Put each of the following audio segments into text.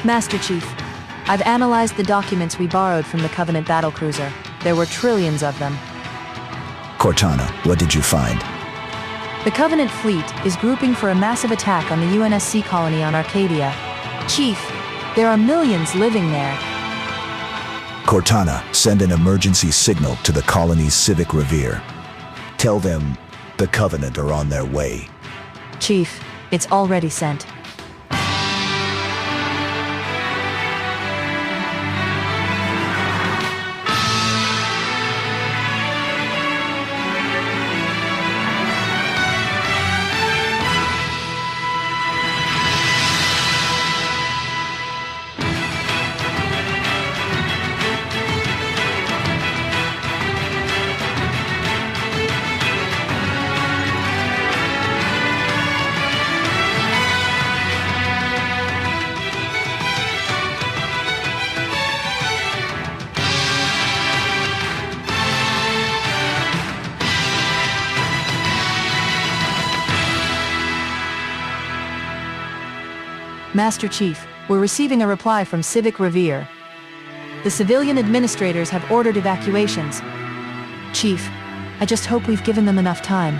Master Chief, I've analyzed the documents we borrowed from the Covenant battlecruiser. There were trillions of them. Cortana, what did you find? The Covenant fleet is grouping for a massive attack on the UNSC colony on Arcadia. Chief, there are millions living there. Cortana, send an emergency signal to the colony's civic revier. Tell them the Covenant are on their way. Chief, it's already sent. Master Chief, we're receiving a reply from Civic Revere. The civilian administrators have ordered evacuations. Chief, I just hope we've given them enough time.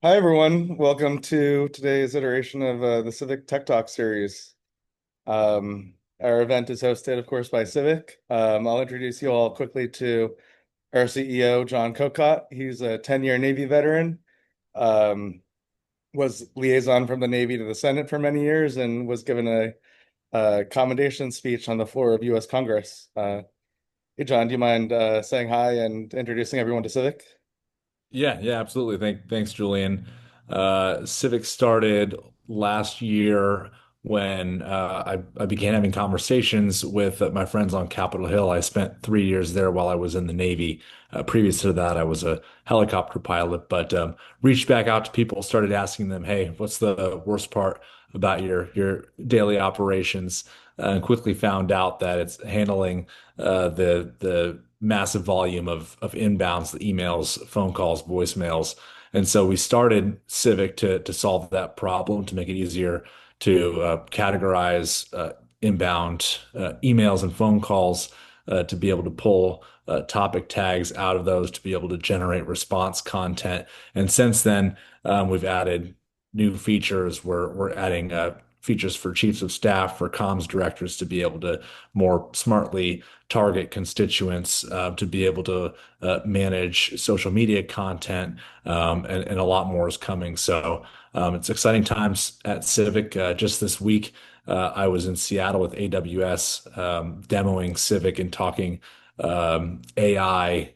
Hi, everyone. Welcome to today's iteration of the Civic Tech Talk series. Our event is hosted, of course, by Civic. I'll introduce you all quickly to our CEO, John Kokot. He's a 10-year Navy veteran, was liaison from the Navy to the Senate for many years, and was given a commendation speech on the floor of U.S. Congress. Hey, John, do you mind saying hi and introducing everyone to Civic? Yeah, absolutely. Thanks, Julian. Civic started last year when I began having conversations with my friends on Capitol Hill. I spent 3 years there while I was in the Navy. Previous to that, I was a helicopter pilot, but reached back out to people, started asking them, "Hey, what's the worst part about your daily operations?" And quickly found out that it's handling the massive volume of inbounds, the emails, phone calls, voicemails. And so we started Civic to solve that problem, to make it easier to categorize inbound emails and phone calls, to be able to pull topic tags out of those, to be able to generate response content. And since then, we've added new features. We're adding features for chiefs of staff, for comms directors to be able to more smartly target constituents, to be able to manage social media content, and a lot more is coming. So it's exciting times at Civic. Just this week, I was in Seattle with AWS, demoing Civic and talking AI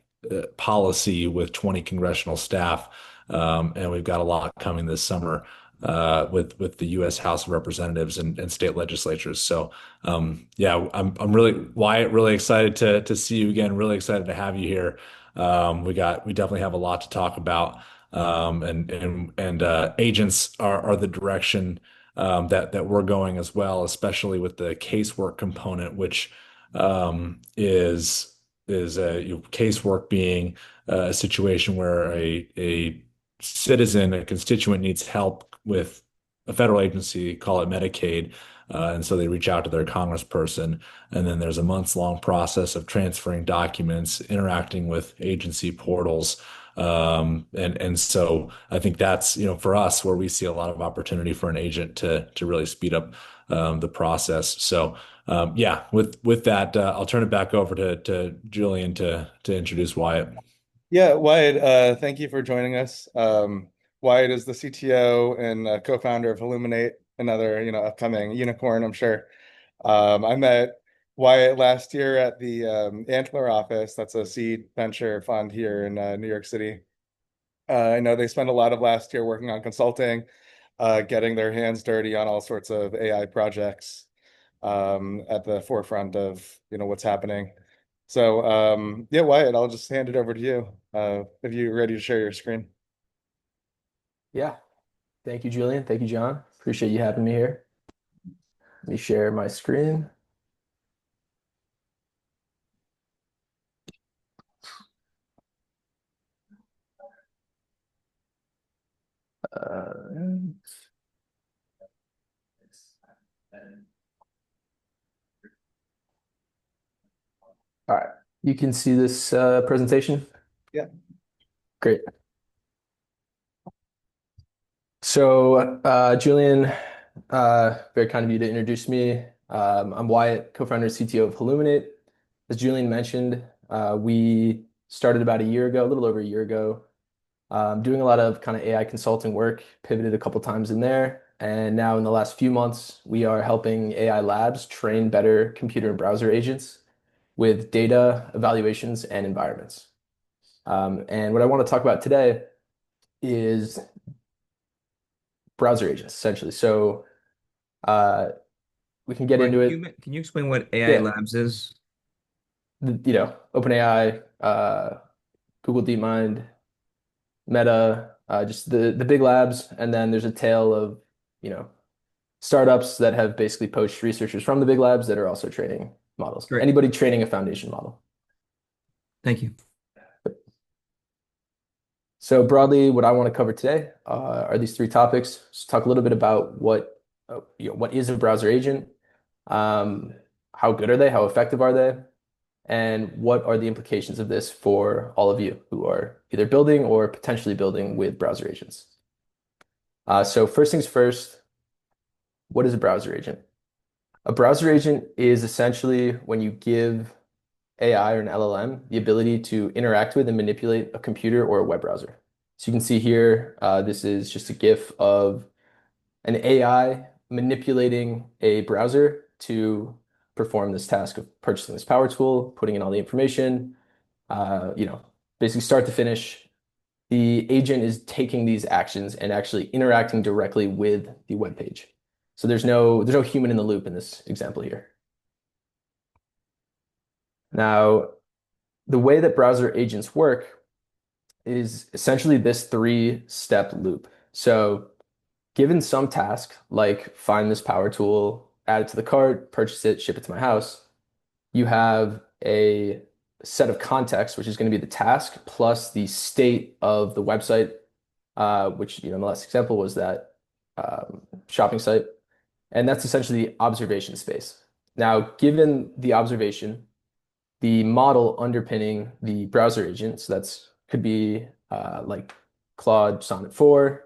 policy with 20 congressional staff. And we've got a lot coming this summer with the U.S. House of Representatives and state legislatures. So yeah, I'm really Wyatt, really excited to see you again. Really excited to have you here. We definitely have a lot to talk about. And agents are the direction that we're going as well, especially with the casework component, which is casework being a situation where a citizen, a constituent needs help with a federal agency, call it Medicaid, and so they reach out to their congressperson, and then there's a months-long process of transferring documents, interacting with agency portals. And so I think that's, for us where we see a lot of opportunity for an agent to really speed up the process. So yeah, with that, I'll turn it back over to Julian to introduce Wyatt. Yeah, Wyatt, thank you for joining us. Wyatt is the CTO and co-founder of Halluminate, another, upcoming unicorn, I'm sure. I met Wyatt last year at the Antler office. That's a seed venture fund here in New York City. I know they spent a lot of last year working on consulting, getting their hands dirty on all sorts of AI projects at the forefront of, what's happening. So, yeah, Wyatt, I'll just hand it over to you if you're ready to share your screen. Yeah. Thank you, Julian. Thank you, John. Appreciate you having me here. Let me share my screen. Uh, all right. You can see this presentation? Yeah. Great. So, Julian, very kind of you to introduce me. I'm Wyatt, co-founder and CTO of Halluminate. As Julian mentioned, we started about a year ago, a little over a year ago, doing a lot of kind of AI consulting work, pivoted a couple times in there. And now in the last few months, we are helping AI labs train better computer and browser agents with data, evaluations, and environments. And what I want to talk about today is browser agents, essentially. So we can get Wyatt, into it. can you explain what AI Yeah, Labs is? OpenAI, Google DeepMind, Meta, just the big labs, and then there's a tail of, you know, startups that have basically poached researchers from the big labs that are also training models. Great. Anybody training a foundation model. Thank you. So broadly, what I want to cover today are these three topics. Just talk a little bit about what is a browser agent, how good are they, how effective are they, and what are the implications of this for all of you who are either building or potentially building with browser agents. So first things first, what is a browser agent? A browser agent is essentially when you give AI or an LLM the ability to interact with and manipulate a computer or a web browser. So you can see here, this is just a GIF of an AI manipulating a browser to perform this task of purchasing this power tool, putting in all the information, basically start to finish. The agent is taking these actions and actually interacting directly with the web page. So there's no human in the loop in this example here. Now, the way that browser agents work is essentially this three-step loop. So given some task, like find this power tool, add it to the cart, purchase it, ship it to my house, you have a set of context, which is going to be the task plus the state of the website, which, the last example was that shopping site. And that's essentially the observation space. Now, given the observation, the model underpinning the browser agent, so that's could be like Claude Sonnet 4.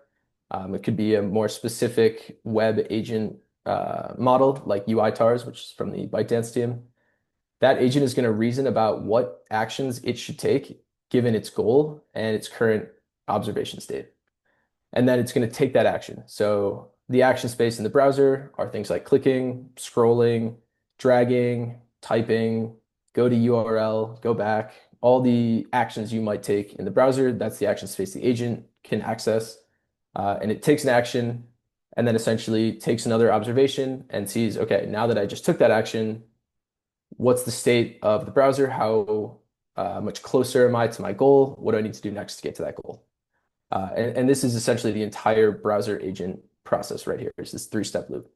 It could be a more specific web agent model like UiTars, which is from the ByteDance team. That agent is going to reason about what actions it should take given its goal and its current observation state. And then it's going to take that action. So the action space in the browser are things like clicking, scrolling, dragging, typing, go to URL, go back, all the actions you might take in the browser, that's the action space the agent can access. And it takes an action and then essentially takes another observation and sees, okay, now that I just took that action, what's the state of the browser? How much closer am I to my goal? What do I need to do next to get to that goal? And this is essentially the entire browser agent process right here. It's this three-step loop.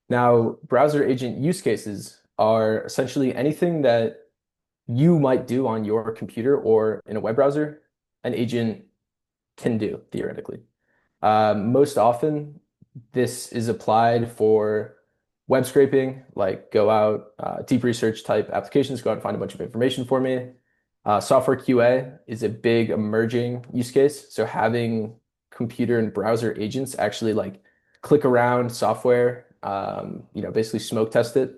Now, browser agent use cases are essentially anything that you might do on your computer or in a web browser, an agent can do theoretically. Most often, this is applied for web scraping, like go out, deep research type applications, go out and find a bunch of information for me. Software QA is a big emerging use case. So having computer and browser agents actually like click around software, basically smoke test it.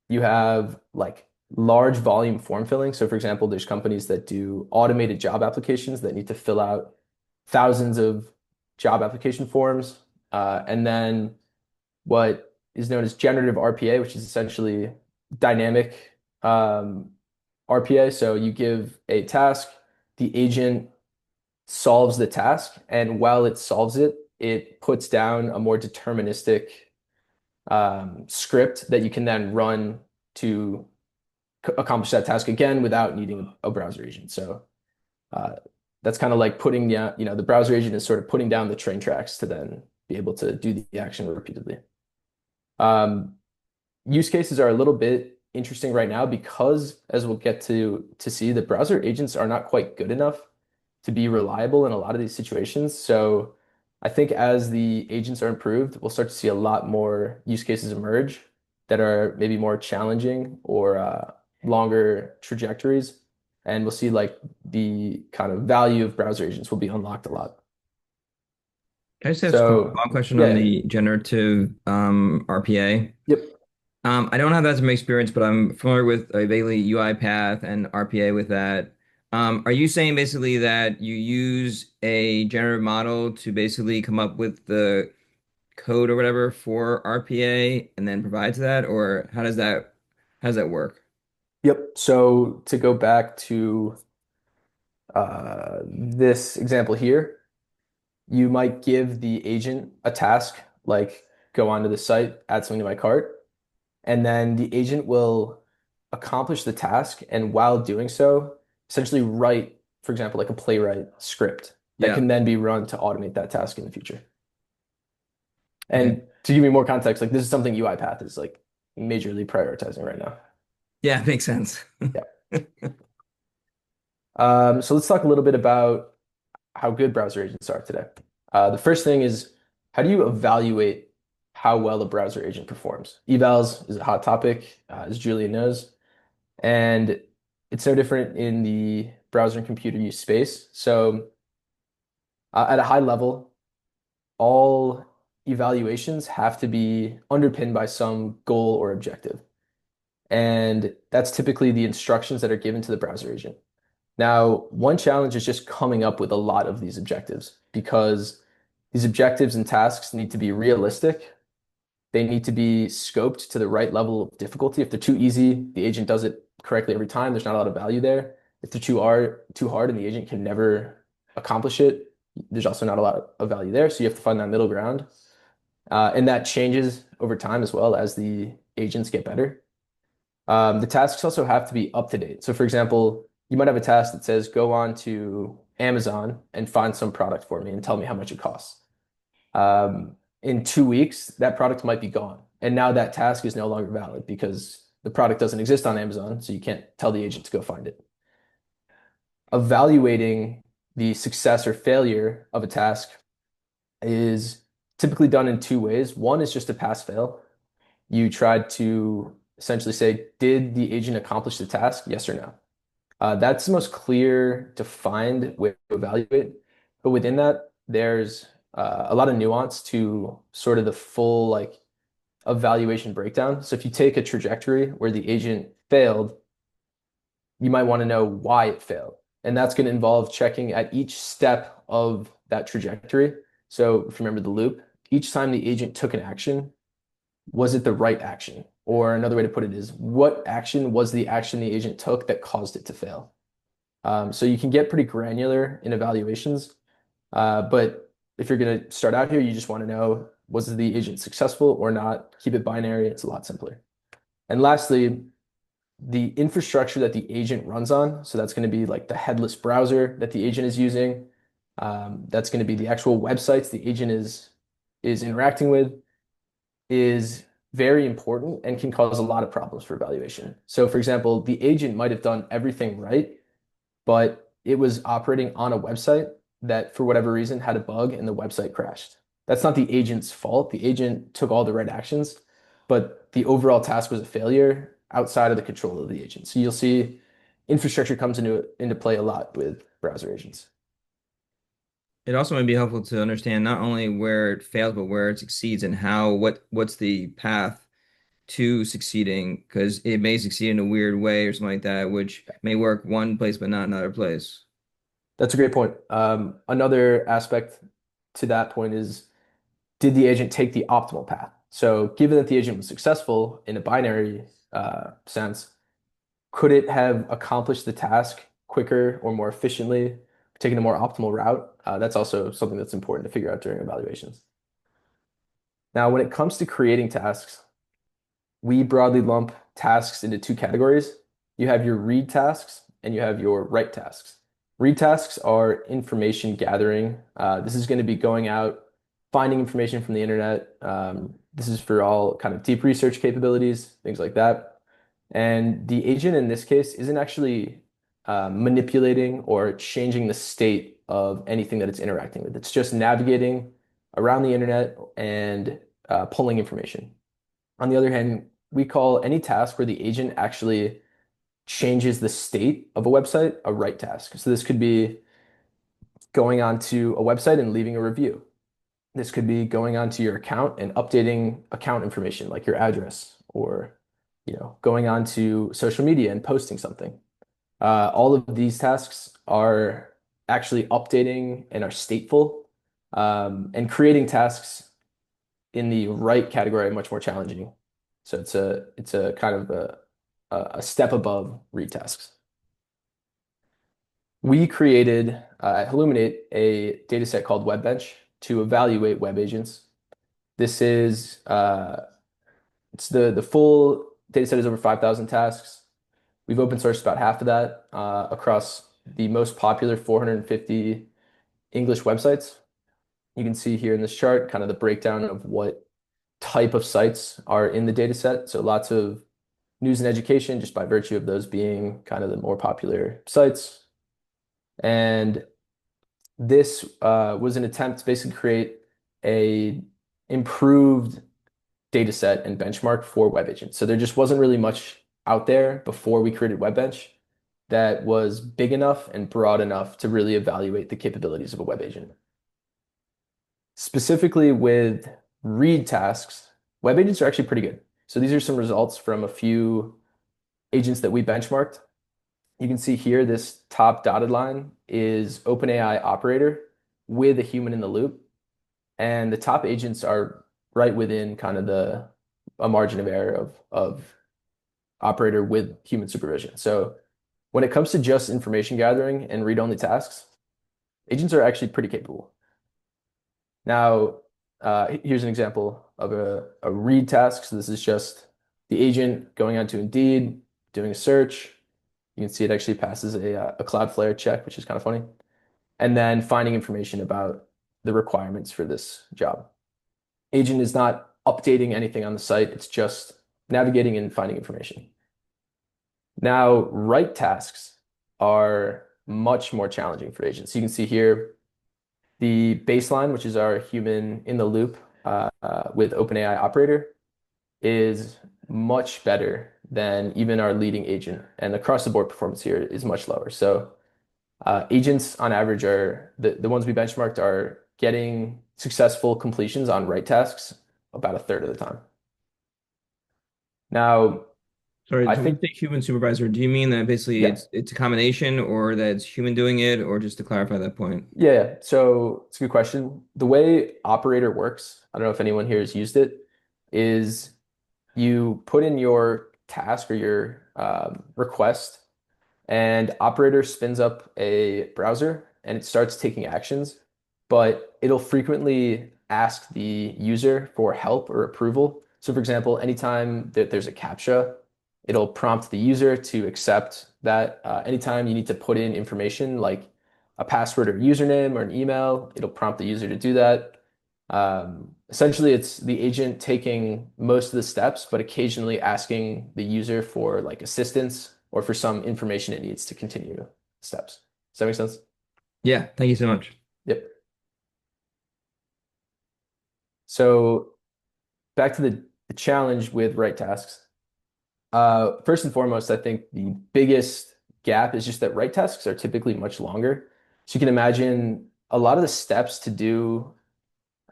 You have like large volume form filling. So for example, there's companies that do automated job applications that need to fill out thousands of job application forms. And then what is known as generative RPA, which is essentially dynamic RPA. So you give a task, the agent solves the task, and while it solves it, it puts down a more deterministic script that you can then run to accomplish that task again without needing a browser agent. So that's kind of like putting the browser agent is sort of putting down the train tracks to then be able to do the action repeatedly. Use cases are a little bit interesting right now because, as we'll get to see, the browser agents are not quite good enough to be reliable in a lot of these situations. So I think as the agents are improved, we'll start to see a lot more use cases emerge that are maybe more challenging or longer trajectories. And we'll see like the kind of value of browser agents will be unlocked a lot. I just have a So follow-up question on yeah, the generative RPA. yep. I don't have that much experience, but I'm familiar with vaguely UiPath and RPA with that. Are you saying basically that you use a generative model to basically come up with the code or whatever for RPA and then provide to that, or how does that work? Yep. So to go back to this example here, you might give the agent a task like go onto the site, add something to my cart, and then the agent will accomplish the task. And while doing so, essentially write, for example, like a playwright script that Yeah. can then be run to automate that task in the future. Okay. And to give you more context, like this is something UiPath is like majorly prioritizing right now. Yeah, makes sense. Yeah. So let's talk a little bit about how good browser agents are today. The first thing is how do you evaluate how well a browser agent performs? Evals is a hot topic, as Julian knows, and it's no different in the browser and computer use space. So at a high level, all evaluations have to be underpinned by some goal or objective. And that's typically the instructions that are given to the browser agent. Now, one challenge is just coming up with a lot of these objectives because these objectives and tasks need to be realistic. They need to be scoped to the right level of difficulty. If they're too easy, the agent does it correctly every time. There's not a lot of value there. If they're too hard and the agent can never accomplish it, there's also not a lot of value there. So you have to find that middle ground. And that changes over time as well as the agents get better. The tasks also have to be up to date. So for example, you might have a task that says, go on to Amazon and find some product for me and tell me how much it costs. In 2 weeks, that product might be gone. And now that task is no longer valid because the product doesn't exist on Amazon, so you can't tell the agent to go find it. Evaluating the success or failure of a task is typically done in two ways. One is just a pass fail. You tried to essentially say, did the agent accomplish the task? Yes or no. That's the most clear, defined way to evaluate. But within that, there's a lot of nuance to sort of the full like evaluation breakdown. So if you take a trajectory where the agent failed, you might want to know why it failed. And that's going to involve checking at each step of that trajectory. So if you remember the loop, each time the agent took an action, was it the right action? Or another way to put it is, what action was the action the agent took that caused it to fail? So you can get pretty granular in evaluations, but if you're going to start out here, you just want to know, was the agent successful or not? Keep it binary. It's a lot simpler. And lastly, the infrastructure that the agent runs on. So that's going to be like the headless browser that the agent is using. That's going to be the actual websites the agent is interacting with, is very important and can cause a lot of problems for evaluation. So for example, the agent might have done everything right, but it was operating on a website that for whatever reason had a bug and the website crashed. That's not the agent's fault. The agent took all the right actions, but the overall task was a failure outside of the control of the agent. So you'll see infrastructure comes into play a lot with browser agents. It also might be helpful to understand not only where it fails, but where it succeeds and what's the path to succeeding, because it may succeed in a weird way or something like that, which may work one place but not another place. That's a great point. Another aspect to that point is, did the agent take the optimal path? So given that the agent was successful in a binary sense, could it have accomplished the task quicker or more efficiently, taken a more optimal route? That's also something that's important to figure out during evaluations. Now, when it comes to creating tasks, we broadly lump tasks into two categories. You have your read tasks and you have your write tasks. Read tasks are information gathering. This is going to be going out, finding information from the internet. This is for all kind of deep research capabilities, things like that. And the agent in this case isn't actually manipulating or changing the state of anything that it's interacting with. It's just navigating around the internet and pulling information. On the other hand, we call any task where the agent actually changes the state of a website a write task. So this could be going onto a website and leaving a review. This could be going onto your account and updating account information like your address, or going onto social media and posting something. All of these tasks are actually updating and are stateful, and creating tasks in the right category are much more challenging. So it's a kind of a step above read tasks. We created at Halluminate a data set called WebBench to evaluate web agents. This is it's the full data set is over 5,000 tasks. We've open sourced about half of that across the most popular 450 English websites. You can see here in this chart kind of the breakdown of what type of sites are in the data set. So lots of news and education, just by virtue of those being kind of the more popular sites. And this was an attempt to basically create a improved data set and benchmark for web agents. So there just wasn't really much out there before we created WebBench that was big enough and broad enough to really evaluate the capabilities of a web agent. Specifically with read tasks, web agents are actually pretty good. So these are some results from a few agents that we benchmarked. You can see here this top dotted line is OpenAI operator with a human in the loop. And the top agents are right within kind of a margin of error of operator with human supervision. So when it comes to just information gathering and read-only tasks, agents are actually pretty capable. Now, here's an example of a read task. So this is just the agent going onto Indeed, doing a search. You can see it actually passes a Cloudflare check, which is kind of funny. And then finding information about the requirements for this job. Agent is not updating anything on the site. It's just navigating and finding information. Now, write tasks are much more challenging for agents. You can see here the baseline, which is our human in the loop with OpenAI operator, is much better than even our leading agent. And across the board performance here is much lower. So agents on average are the ones we benchmarked are getting successful completions on write tasks about a third of the time. Now, Sorry, I when you think, say human supervisor, do you mean that basically yeah, it's a combination, or that it's human doing it, or just to clarify that point? yeah. So it's a good question. The way operator works, I don't know if anyone here has used it, is You put in your task or your request, and operator spins up a browser and it starts taking actions, but it'll frequently ask the user for help or approval. So, for example, anytime that there's a CAPTCHA, it'll prompt the user to accept that. Anytime you need to put in information like a password or username or an email, it'll prompt the user to do that. Essentially, it's the agent taking most of the steps, but occasionally asking the user for like assistance or for some information it needs to continue steps. Does that make sense? Yeah, thank you so much. Yep. So back to the challenge with write tasks. First and foremost, I think the biggest gap is just that write tasks are typically much longer. So you can imagine a lot of the steps to do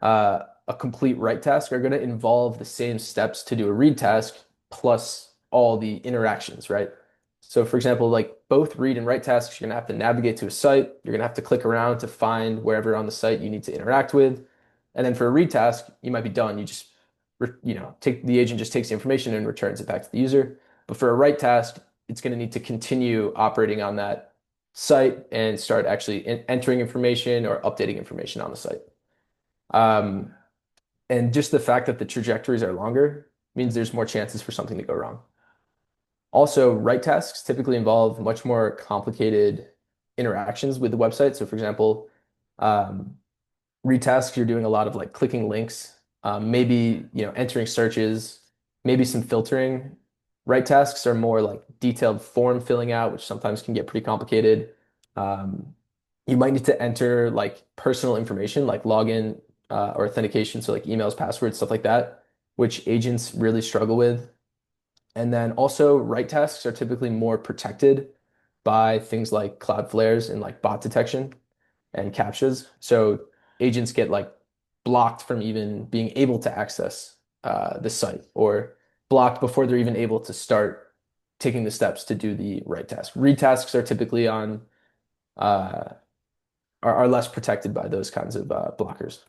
a complete write task are going to involve the same steps to do a read task plus all the interactions, right? So for example, like both read and write tasks, you're going to have to navigate to a site. You're going to have to click around to find wherever on the site you need to interact with. And then for a read task, you might be done. You just, take the agent just takes the information and returns it back to the user. But for a write task, it's going to need to continue operating on that site and start actually entering information or updating information on the site. Um, and just the fact that the trajectories are longer means there's more chances for something to go wrong. Also, write tasks typically involve much more complicated interactions with the website. So, for example, um, read tasks, you're doing a lot of like clicking links, maybe entering searches, maybe some filtering. Write tasks are more like detailed form filling out, which sometimes can get pretty complicated. Um, you might need to enter like personal information, like login or authentication, so like emails, passwords, stuff like that, which agents really struggle with. And then also, write tasks are typically more protected by things like Cloudflares and like bot detection and CAPTCHAs. So agents get like blocked from even being able to access the site or blocked before they're even able to start taking the steps to do the write task. Read tasks are typically on uh, are less protected by those kinds of blockers.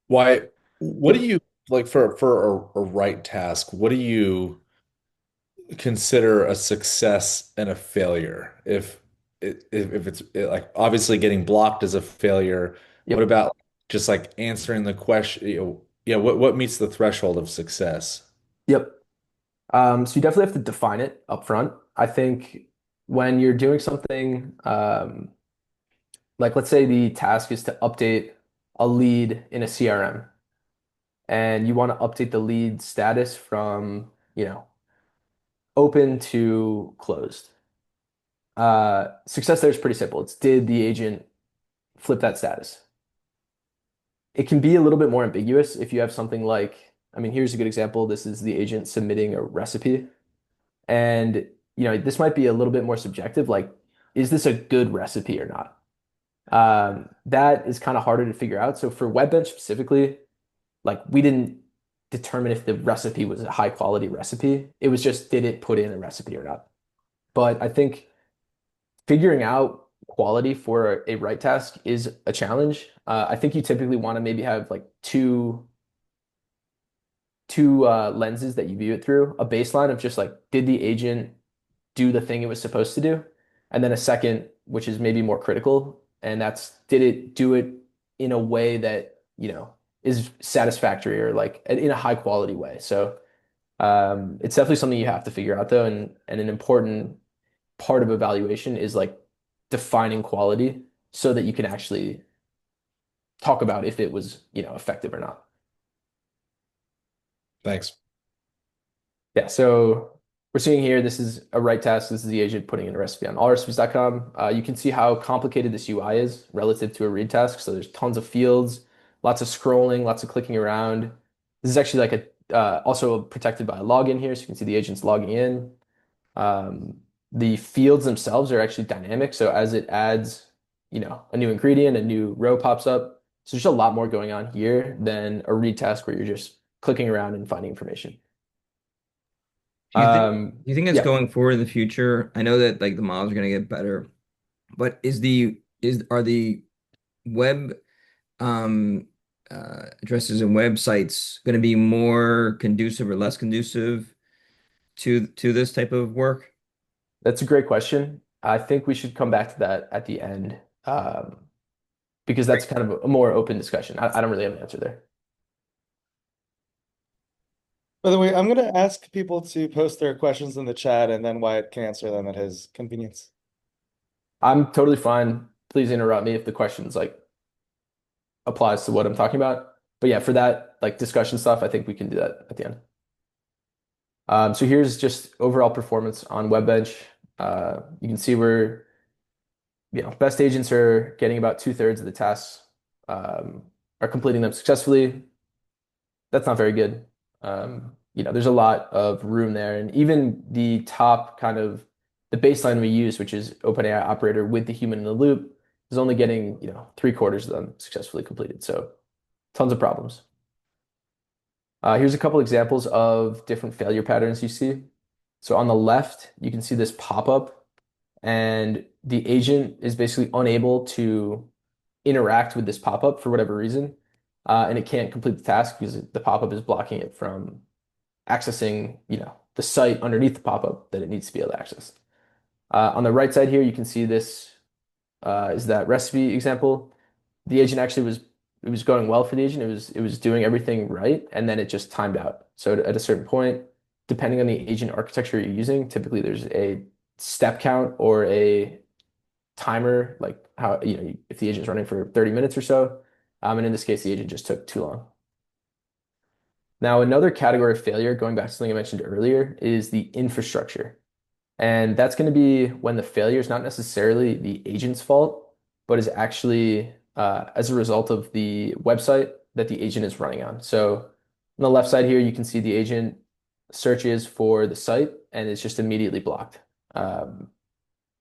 Why, what do you like for a right task? What do you consider a success and a failure? If it's like obviously getting blocked is a failure, what Yep. about just like answering the question, yeah, what meets the threshold of success? Yep. So you definitely have to define it up front. I think when you're doing something, like let's say the task is to update a lead in a CRM, and you want to update the lead status from, open to closed. Success there is pretty simple. It's did the agent flip that status? It can be a little bit more ambiguous if you have something like, I mean, here's a good example. This is the agent submitting a recipe. And, this might be a little bit more subjective, like, is this a good recipe or not? That is kind of harder to figure out. So for Webbench specifically, like we didn't determine if the recipe was a high quality recipe. It was just, did it put in a recipe or not? But I think figuring out quality for a write task is a challenge. I think you typically want to maybe have like two lenses that you view it through. A baseline of just like, did the agent do the thing it was supposed to do? And then a second, which is maybe more critical, and that's did it do it in a way that, is satisfactory or like in a high quality way. So it's definitely something you have to figure out though, and an important part of evaluation is like defining quality so that you can actually talk about if it was, effective or not. Thanks. Yeah, so we're seeing here, this is a write task. This is the agent putting in a recipe on allrecipes.com. You can see how complicated this UI is relative to a read task. So there's tons of fields, lots of scrolling, lots of clicking around. This is actually like also protected by a login here. So you can see the agent's logging in. Um, the fields themselves are actually dynamic. So as it adds, a new ingredient, a new row pops up. So there's a lot more going on here than a read task where you're just clicking around and finding information. Do you think it's Yeah. going forward in the future? I know that like the models are going to get better, but are the web um addresses and websites going to be more conducive or less conducive to this type of work? That's a great question. I think we should come back to that at the end, because that's kind of a more open discussion. I don't really have an answer there. By the way, I'm gonna ask people to post their questions in the chat and then Wyatt can answer them at his convenience. I'm totally fine. Please interrupt me if the questions like applies to what I'm talking about. But yeah, for that like discussion stuff, I think we can do that at the end. So here's just overall performance on Webbench. You can see we're, best agents are getting about 2/3 of the tasks, are completing them successfully. That's not very good. There's a lot of room there. And even the top kind of the baseline we use, which is OpenAI operator with the human in the loop, is only getting, 3/4 of them successfully completed. So tons of problems. Here's a couple examples of different failure patterns you see. So on the left, you can see this pop-up, and the agent is basically unable to interact with this pop-up for whatever reason, and it can't complete the task because the pop-up is blocking it from accessing, the site underneath the pop-up that it needs to be able to access. On the right side here, you can see this is that recipe example. The agent actually it was going well for the agent. It was doing everything right, and then it just timed out. So at a certain point, depending on the agent architecture you're using, typically there's a step count or a timer, like how, if the agent's running for 30 minutes or so. And in this case, the agent just took too long. Now, another category of failure, going back to something I mentioned earlier, is the infrastructure. And that's going to be when the failure is not necessarily the agent's fault, but is actually as a result of the website that the agent is running on. So on the left side here, you can see the agent searches for the site and it's just immediately blocked.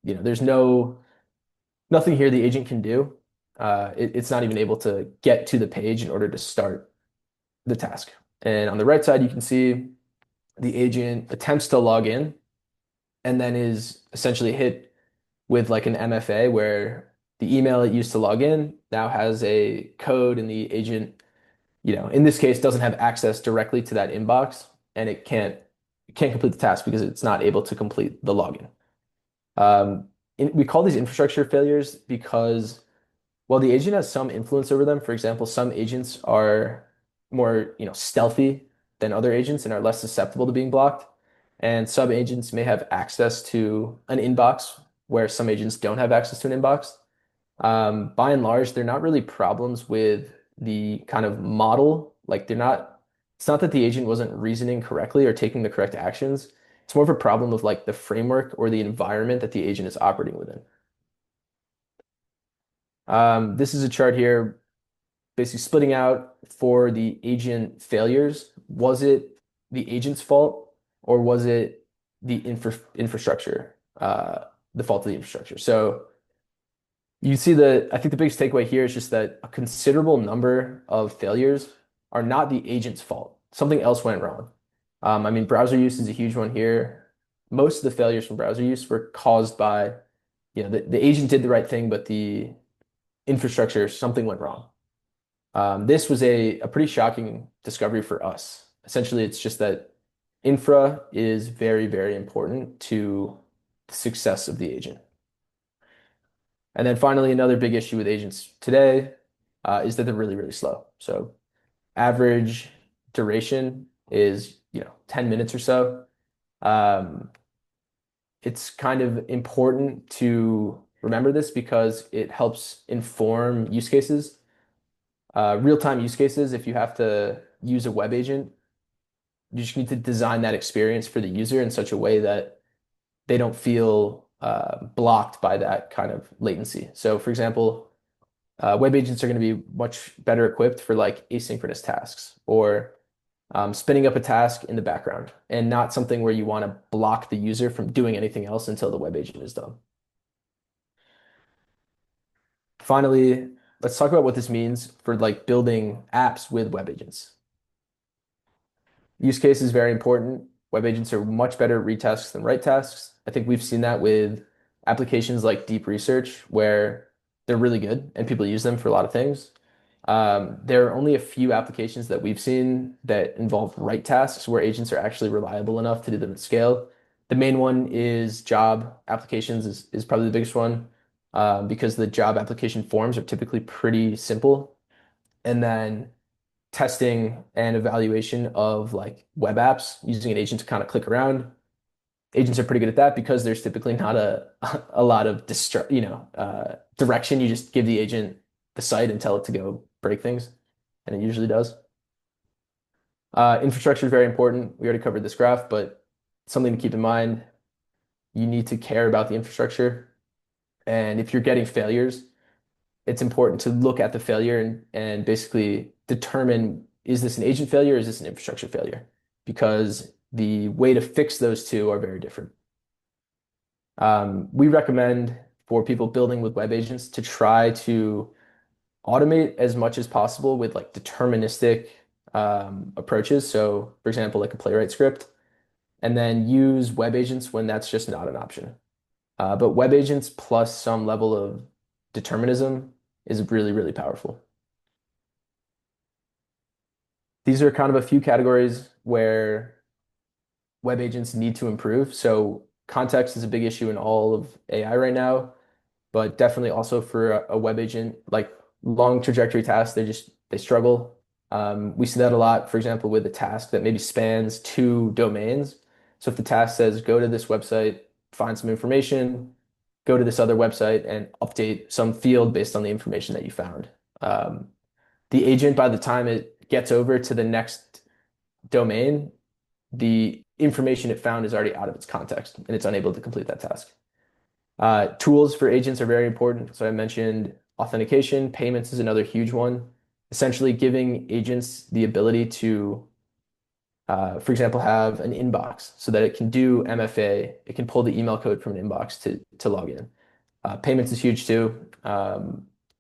There's nothing here the agent can do. It's not even able to get to the page in order to start the task. And on the right side, you can see the agent attempts to log in and then is essentially hit with like an MFA where the email it used to log in now has a code and the agent, in this case, doesn't have access directly to that inbox and it can't complete the task because it's not able to complete the login. We call these infrastructure failures because while the agent has some influence over them, for example, some agents are more, stealthy than other agents and are less susceptible to being blocked. And some agents may have access to an inbox where some agents don't have access to an inbox. By and large, they're not really problems with the kind of model. Like it's not that the agent wasn't reasoning correctly or taking the correct actions. It's more of a problem of like the framework or the environment that the agent is operating within. This is a chart here basically splitting out for the agent failures. Was it the agent's fault or was it the infrastructure, the fault of the infrastructure? So you see I think the biggest takeaway here is just that a considerable number of failures are not the agent's fault. Something else went wrong. Browser use is a huge one here. Most of the failures from browser use were caused by, the agent did the right thing, but the infrastructure, something went wrong. This was a pretty shocking discovery for us. Essentially, it's just that infra is very, very important to the success of the agent. And then finally, another big issue with agents today is that they're really, really slow. So average duration is, 10 minutes or so. It's kind of important to remember this because it helps inform use cases. Real-time use cases, if you have to use a web agent, you just need to design that experience for the user in such a way that they don't feel blocked by that kind of latency. So for example, web agents are going to be much better equipped for like asynchronous tasks or spinning up a task in the background and not something where you want to block the user from doing anything else until the web agent is done. Finally, let's talk about what this means for like building apps with web agents. Use case is very important. Web agents are much better at read tasks than write tasks. I think we've seen that with applications like deep research where they're really good and people use them for a lot of things. There are only a few applications that we've seen that involve write tasks where agents are actually reliable enough to do them at scale. The main one is job applications is probably the biggest one, because the job application forms are typically pretty simple. And then testing and evaluation of like web apps using an agent to kind of click around. Agents are pretty good at that because there's typically not a lot of direction. You just give the agent the site and tell it to go break things, and it usually does. Infrastructure is very important. We already covered this graph, but something to keep in mind, you need to care about the infrastructure. And if you're getting failures, it's important to look at the failure and basically determine, is this an agent failure or is this an infrastructure failure? Because the way to fix those two are very different. We recommend for people building with web agents to try to automate as much as possible with like deterministic approaches. So, for example, like a playwright script, and then use web agents when that's just not an option. But web agents plus some level of determinism is really, really powerful. These are kind of a few categories where web agents need to improve. So context is a big issue in all of AI right now, but definitely also for a web agent, like long trajectory tasks, they struggle. We see that a lot, for example, with a task that maybe spans two domains. So if the task says go to this website, find some information, go to this other website and update some field based on the information that you found. Um, the agent, by the time it gets over to the next domain, the information it found is already out of its context and it's unable to complete that task. Tools for agents are very important. So I mentioned authentication, payments is another huge one. Essentially giving agents the ability to, for example, have an inbox so that it can do MFA. It can pull the email code from an inbox to log in. Payments is huge too.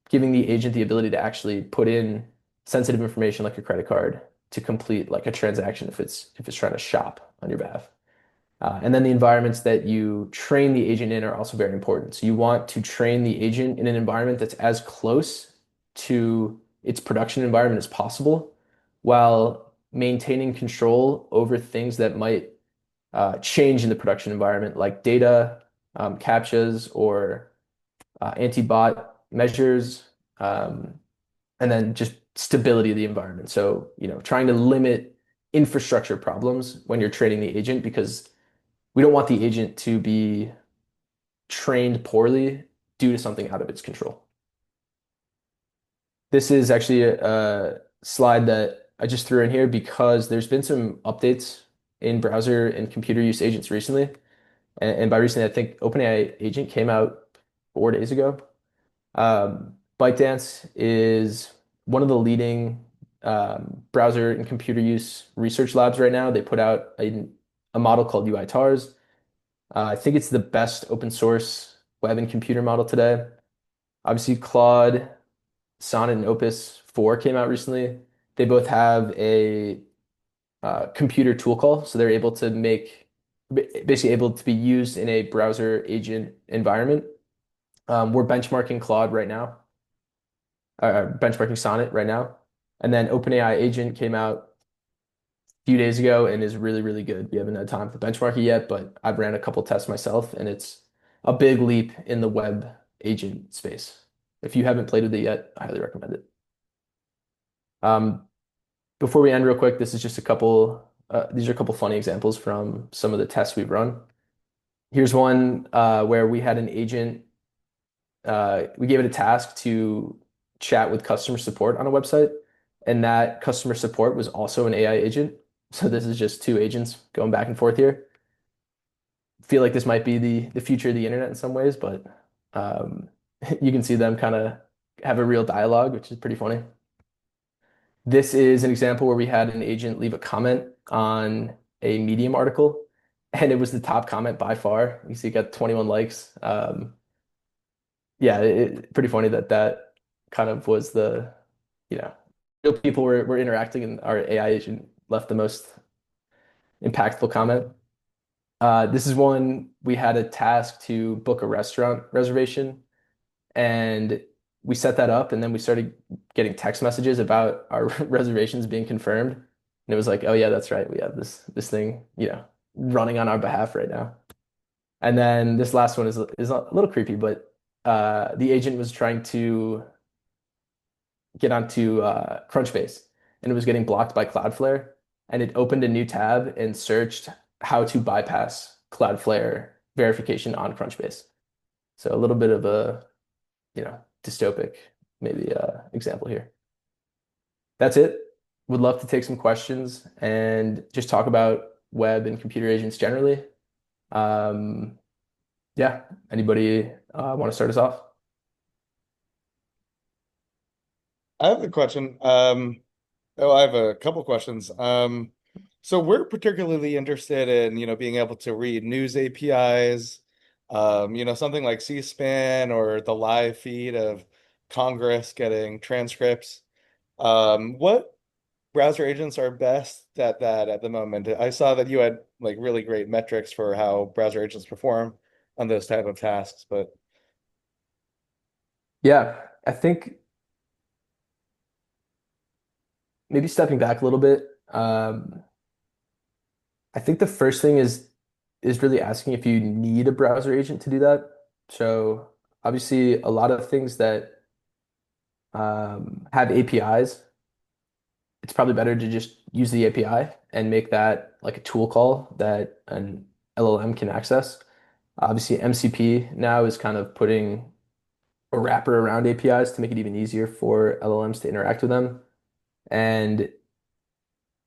Giving the agent the ability to actually put in sensitive information like your credit card to complete like a transaction if it's trying to shop on your behalf. And then the environments that you train the agent in are also very important. So you want to train the agent in an environment that's as close to its production environment as possible, while maintaining control over things that might change in the production environment, like data, CAPTCHAs, or anti-bot measures, um, and then just stability of the environment. So, trying to limit infrastructure problems when you're training the agent because we don't want the agent to be trained poorly due to something out of its control. This is actually a slide that I just threw in here because there's been some updates in browser and computer use agents recently. And by recently, I think OpenAI agent came out 4 days ago. ByteDance is one of the leading browser and computer use research labs right now. They put out a model called UiTARS. I think it's the best open source web and computer model today. Obviously, Claude, Sonnet, and Opus 4 came out recently. They both have a computer tool call, so they're able to basically able to be used in a browser agent environment. We're benchmarking Claude right now, benchmarking Sonnet right now. And then OpenAI agent came out a few days ago and is really, really good. We haven't had time to benchmark it yet, but I've ran a couple tests myself and it's a big leap in the web agent space. If you haven't played with it yet, I highly recommend it. Before we end real quick, this is just these are a couple funny examples from some of the tests we've run. Here's one where we had an agent, we gave it a task to chat with customer support on a website, and that customer support was also an AI agent. So this is just two agents going back and forth here. Feel like this might be the future of the internet in some ways, but um, you can see them kind of have a real dialogue, which is pretty funny. This is an example where we had an agent leave a comment on a Medium article, and it was the top comment by far. You see it got 21 likes. Yeah, pretty funny that kind of was real people were interacting and our AI agent left the most impactful comment. This is one we had a task to book a restaurant reservation, and we set that up, and then we started getting text messages about our reservations being confirmed. And it was like, oh yeah, that's right. We have this thing, running on our behalf right now. And then this last one is a little creepy, but the agent was trying to get onto Crunchbase, and it was getting blocked by Cloudflare, and it opened a new tab and searched how to bypass Cloudflare verification on Crunchbase. So a little bit of a, dystopic maybe example here. That's it. Would love to take some questions and just talk about web and computer agents generally. Um, yeah, anybody want to start us off? I have a question. I have a couple questions. So we're particularly interested in, being able to read news APIs, something like C-SPAN or the live feed of Congress getting transcripts. What browser agents are best at that at the moment? I saw that you had like really great metrics for how browser agents perform on those type of tasks, but Yeah, I think maybe stepping back a little bit, I think the first thing is really asking if you need a browser agent to do that. So obviously, a lot of things that have APIs, it's probably better to just use the API and make that like a tool call that an LLM can access. Obviously, MCP now is kind of putting a wrapper around APIs to make it even easier for LLMs to interact with them. And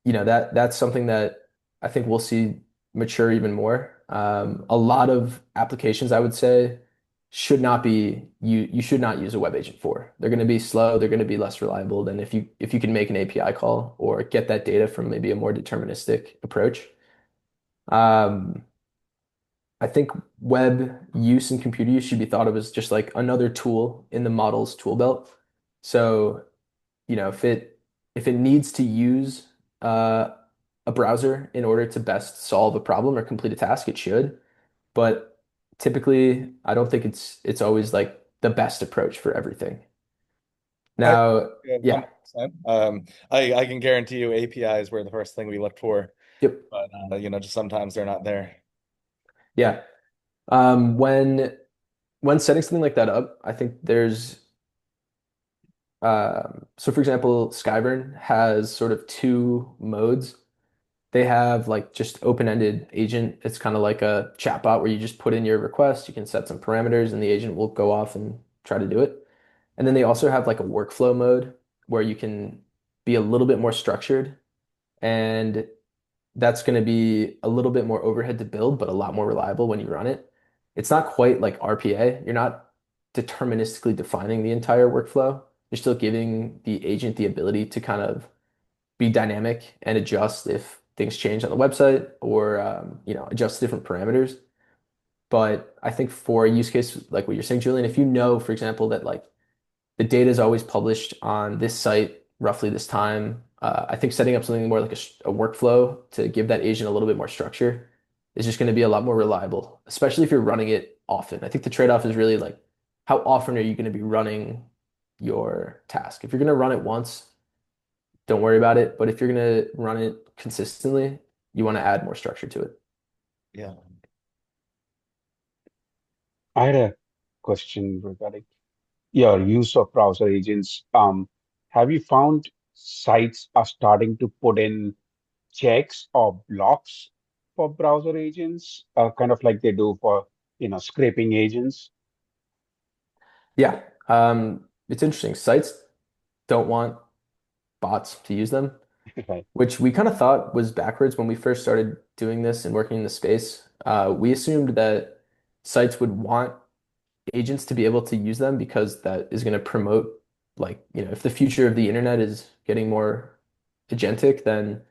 that's something that I think we'll see mature even more. A lot of applications, I would say, you should not use a web agent for. They're going to be slow, they're going to be less reliable than if you can make an API call or get that data from maybe a more deterministic approach. Um, I think web use and computer use should be thought of as just like another tool in the model's tool belt. So, if it needs to use a browser in order to best solve a problem or complete a task, it should. But typically, I don't think it's always like the best approach for everything. I Now, yeah, yeah, 100%. I can guarantee you APIs were the first thing we looked for, yep, but just sometimes they're not there. yeah. When setting something like that up, I think there's so for example, Skyburn has sort of two modes. They have like just open-ended agent. It's kind of like a chatbot where you just put in your request, you can set some parameters, and the agent will go off and try to do it. And then they also have like a workflow mode where you can be a little bit more structured, and that's going to be a little bit more overhead to build, but a lot more reliable when you run it. It's not quite like RPA. You're not deterministically defining the entire workflow. You're still giving the agent the ability to kind of be dynamic and adjust if things change on the website or adjust different parameters. But I think for a use case like what you're saying, Julian, if you know, for example, that like the data is always published on this site roughly this time, I think setting up something more like a workflow to give that agent a little bit more structure is just going to be a lot more reliable, especially if you're running it often. I think the trade-off is really like how often are you going to be running your task? If you're going to run it once, don't worry about it. But if you're going to run it consistently, you want to add more structure to it. Yeah. I had a question regarding your use of browser agents. Have you found sites are starting to put in checks or blocks for browser agents, kind of like they do for, scraping agents? Yeah. It's interesting. Sites don't want bots to use them, Right. which we kind of thought was backwards when we first started doing this and working in the space. We assumed that sites would want agents to be able to use them because that is going to promote, like, if the future of the internet is getting more agentic, then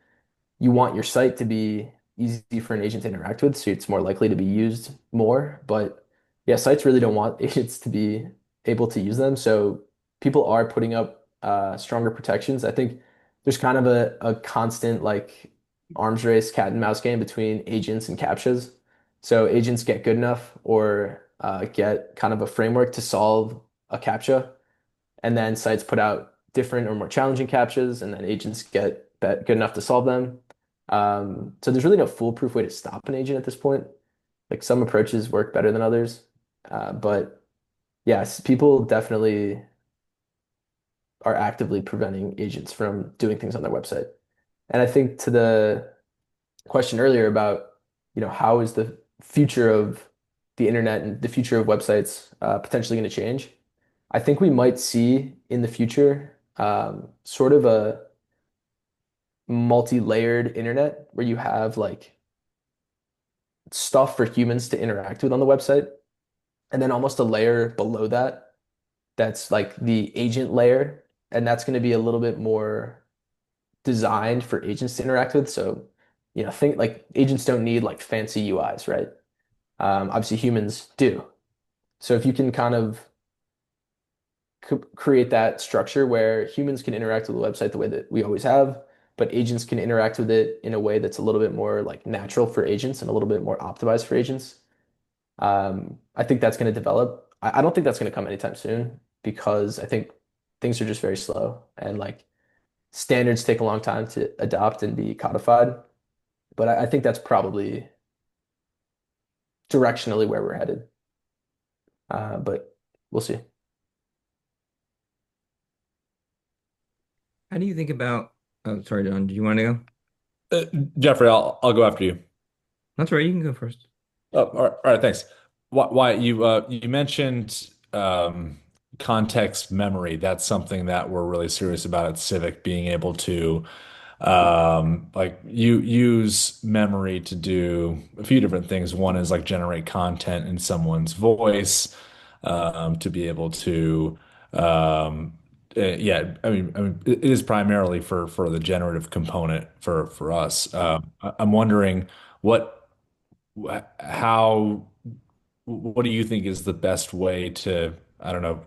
you want your site to be easy for an agent to interact with, so it's more likely to be used more. But yeah, sites really don't want agents to be able to use them. So people are putting up stronger protections. I think there's kind of a constant like arms race, cat and mouse game between agents and CAPTCHAs. So agents get good enough or get kind of a framework to solve a CAPTCHA, And then sites put out different or more challenging CAPTCHAs, and then agents get good enough to solve them. So there's really no foolproof way to stop an agent at this point. Like some approaches work better than others. But yes, people definitely are actively preventing agents from doing things on their website. And I think to the question earlier about, how is the future of the internet and the future of websites potentially going to change? I think we might see in the future sort of a multi-layered internet where you have like stuff for humans to interact with on the website, and then almost a layer below that that's like the agent layer, and that's going to be a little bit more designed for agents to interact with. So, think like agents don't need like fancy UIs, right? Obviously, humans do. So if you can kind of create that structure where humans can interact with the website the way that we always have, but agents can interact with it in a way that's a little bit more like natural for agents and a little bit more optimized for agents. I think that's going to develop. I don't think that's going to come anytime soon because I think things are just very slow and like standards take a long time to adopt and be codified. But I think that's probably directionally where we're headed. But we'll see. How do you think about? Oh, sorry, John. Do you want to go? Uh, Jeffrey, I'll go after you. That's right. You can go first. Oh, all right, thanks. Why you mentioned context memory. That's something that we're really serious about at Civic, being able to like you use memory to do a few different things. One is like generate content in someone's voice, to be able to yeah, I mean, it is primarily for the generative component for us. I'm wondering what how what do you think is the best way to, I don't know,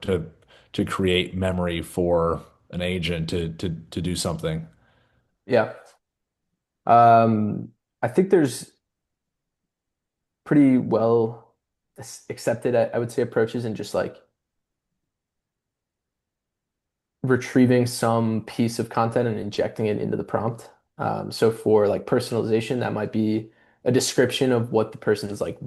to create memory for an agent to do something? Yeah. Um, I think there's pretty well accepted, I would say, approaches and just like retrieving some piece of content and injecting it into the prompt. So for like personalization, that might be a description of what the person's like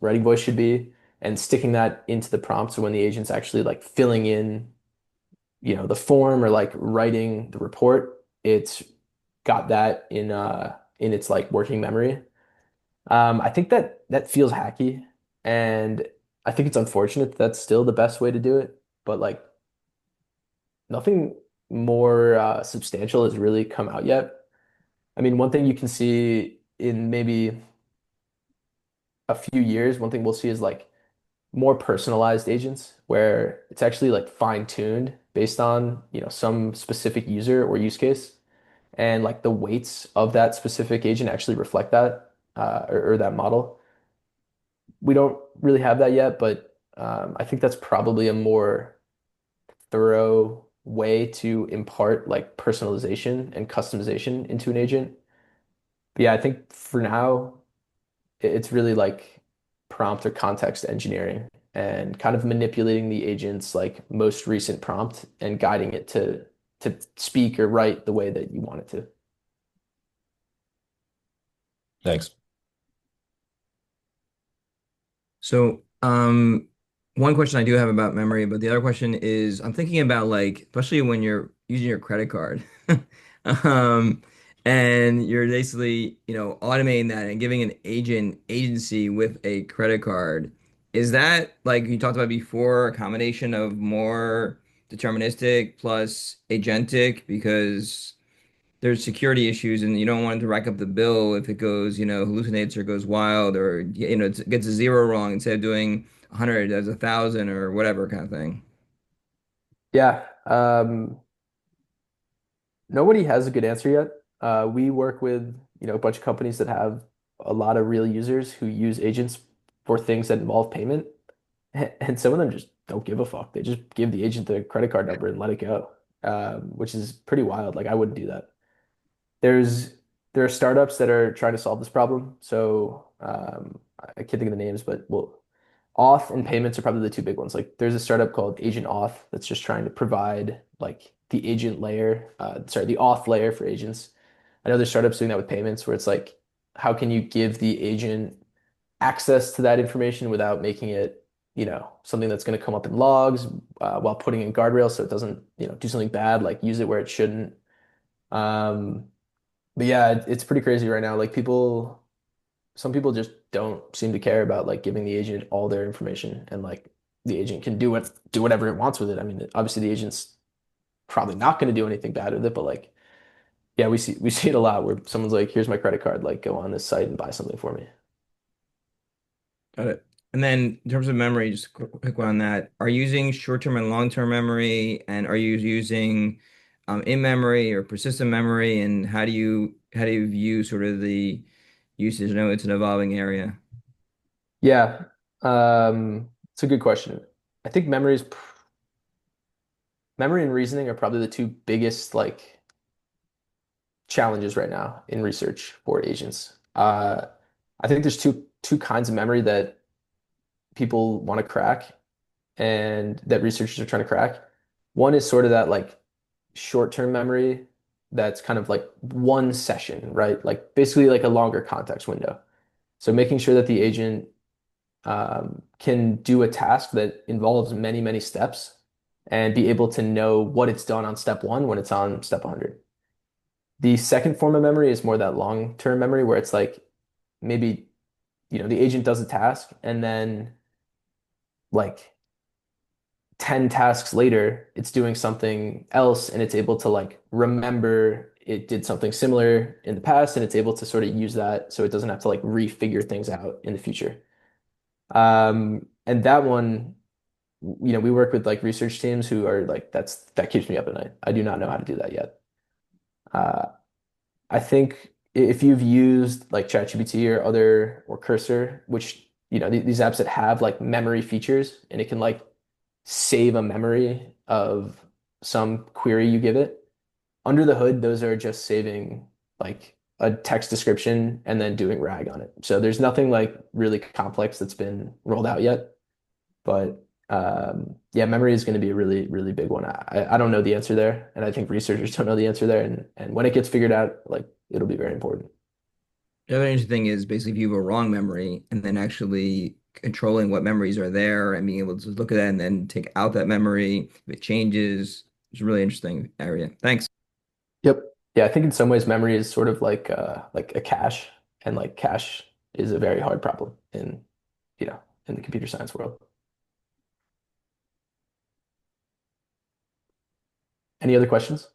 writing voice should be, and sticking that into the prompt. So when the agent's actually like filling in, the form or like writing the report, it's got that in its like working memory. I think that that feels hacky, and I think it's unfortunate that that's still the best way to do it. But like nothing more substantial has really come out yet. I mean, one thing you can see in maybe a few years, one thing we'll see is like more personalized agents where it's actually like fine-tuned based on, some specific user or use case. And like the weights of that specific agent actually reflect that or that model. We don't really have that yet, but I think that's probably a more thorough way to impart like personalization and customization into an agent. But yeah, I think for now, it's really like prompt or context engineering and kind of manipulating the agent's like most recent prompt and guiding it to speak or write the way that you want it to. Thanks. So, one question I do have about memory, but the other question is I'm thinking about like, especially when you're using your credit card, um, and you're basically, automating that and giving an agency with a credit card. Is that like you talked about before, a combination of more deterministic plus agentic? Because there's security issues and you don't want it to rack up the bill if it goes, hallucinates or goes wild or, it gets a zero wrong instead of doing 100 as 1,000 or whatever kind of thing. Yeah, nobody has a good answer yet. We work with, a bunch of companies that have a lot of real users who use agents for things that involve payment. And some of them just don't give a fuck. They just give the agent the credit card number and let it go, which is pretty wild. Like I wouldn't do that. There's there are startups that are trying to solve this problem. So I can't think of the names, but Auth and payments are probably the two big ones. Like there's a startup called Agent Auth that's just trying to provide like the agent layer, the auth layer for agents. I know there's startups doing that with payments where it's like, how can you give the agent access to that information without making it, something that's going to come up in logs, while putting in guardrails so it doesn't, do something bad, like use it where it shouldn't. Um, but yeah, it's pretty crazy right now. Like some people just don't seem to care about like giving the agent all their information and like the agent can do whatever it wants with it. I mean, obviously the agent's probably not going to do anything bad with it, but like yeah, we see it a lot where someone's like, "Here's my credit card, like go on this site and buy something for me." Got it. And then in terms of memory, just a quick one on that. Are you using short-term and long-term memory, and are you using in-memory or persistent memory? And how do you view sort of the usage? I know it's an evolving area. Yeah, it's a good question. I think memory and reasoning are probably the two biggest like challenges right now in research for agents. I think there's two kinds of memory that people want to crack and that researchers are trying to crack. One is sort of that like short-term memory that's kind of like one session, right? Like basically like a longer context window. So making sure that the agent can do a task that involves many, many steps and be able to know what it's done on step one when it's on step 100. The second form of memory is more that long-term memory where it's like maybe, the agent does a task and then like 10 tasks later, it's doing something else and it's able to like remember it did something similar in the past and it's able to sort of use that so it doesn't have to like refigure things out in the future. And that one, we work with like research teams who are like, that keeps me up at night. I do not know how to do that yet. Uh, I think if you've used like ChatGPT or Cursor, which, these apps that have like memory features and it can like save a memory of some query you give it. Under the hood, those are just saving like a text description and then doing RAG on it. So there's nothing like really complex that's been rolled out yet. But yeah, memory is going to be a really, really big one. I don't know the answer there, and I think researchers don't know the answer there. And when it gets figured out, like it'll be very important. The other interesting thing is basically if you have a wrong memory and then actually controlling what memories are there and being able to look at that and then take out that memory if it changes. It's a really interesting area. Thanks. Yep. Yeah, I think in some ways memory is sort of like a cache, and like cache is a very hard problem in the computer science world. Any other questions?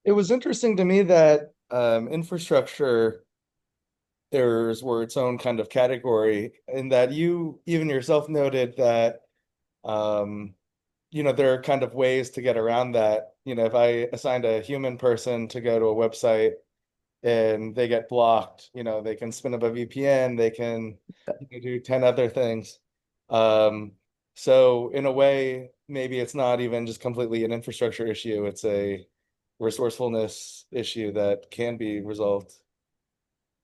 It was interesting to me that infrastructure errors were its own kind of category, in that you even yourself noted that um, there are kind of ways to get around that. If I assigned a human person to go to a website and they get blocked, they can spin up a VPN, they can do 10 other things. Um, so in a way, maybe it's not even just completely an infrastructure issue, it's a resourcefulness issue that can be resolved.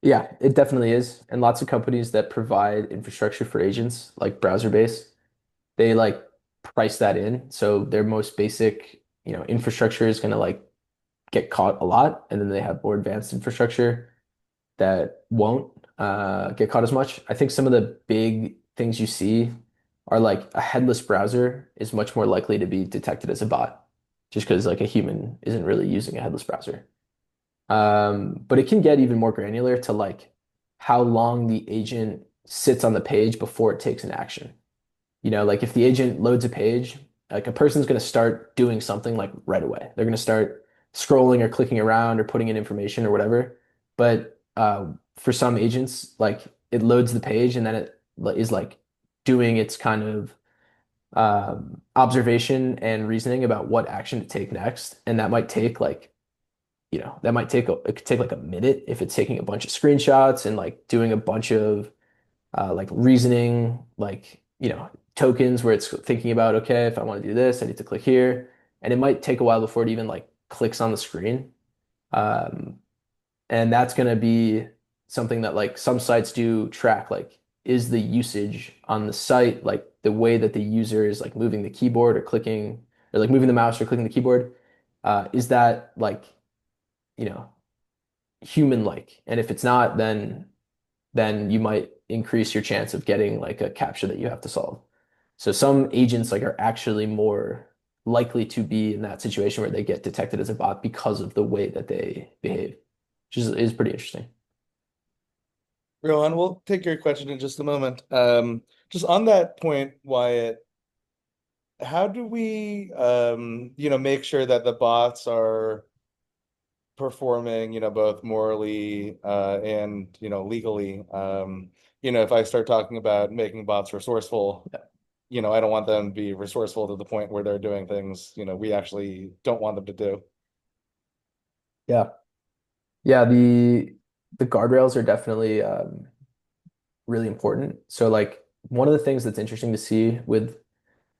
Yeah, it definitely is. And lots of companies that provide infrastructure for agents, like browser-based, they like price that in. So their most basic, infrastructure is going to like get caught a lot, and then they have more advanced infrastructure that won't get caught as much. I think some of the big things you see are like a headless browser is much more likely to be detected as a bot, just because like a human isn't really using a headless browser. But it can get even more granular to like how long the agent sits on the page before it takes an action. Like if the agent loads a page, like a person's going to start doing something like right away. They're going to start scrolling or clicking around or putting in information or whatever. But for some agents, like it loads the page and then it is like doing its kind of observation and reasoning about what action to take next. And that might take like, it could take like a minute if it's taking a bunch of screenshots and like doing a bunch of like reasoning, like, tokens where it's thinking about, okay, if I want to do this, I need to click here. And it might take a while before it even like clicks on the screen. Um, and that's going to be something that like some sites do track. Like is the usage on the site, like the way that the user is like moving the keyboard or clicking, or like moving the mouse or clicking the keyboard, is that like, you know, human-like? And if it's not, then you might increase your chance of getting like a captcha that you have to solve. So some agents like are actually more likely to be in that situation where they get detected as a bot because of the way that they behave, which is pretty interesting. Rohan, we'll take your question in just a moment. Just on that point, Wyatt, how do we, make sure that the bots are performing, both morally and, legally? If I start talking about making bots resourceful, I don't want them to be resourceful to the point where they're doing things, we actually don't want them to do. Yeah. Yeah, the guardrails are definitely really important. So like one of the things that's interesting to see with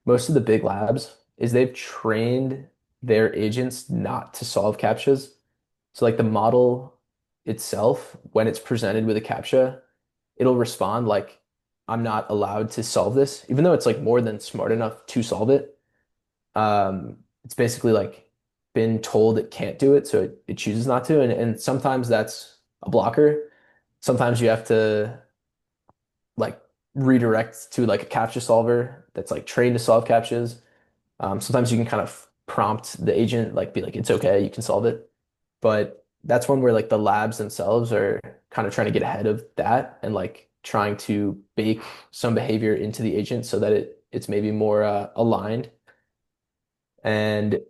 most of the big labs is they've trained their agents not to solve CAPTCHAs. So like the model itself, when it's presented with a CAPTCHA, it'll respond like, I'm not allowed to solve this, even though it's like more than smart enough to solve it. It's basically like been told it can't do it, so it chooses not to. And sometimes that's a blocker. Sometimes you have to like redirect to like a CAPTCHA solver that's like trained to solve CAPTCHAs. Sometimes you can kind of prompt the agent, like be like, it's okay, you can solve it. But that's one where like the labs themselves are kind of trying to get ahead of that and like trying to bake some behavior into the agent so that it's maybe more aligned. And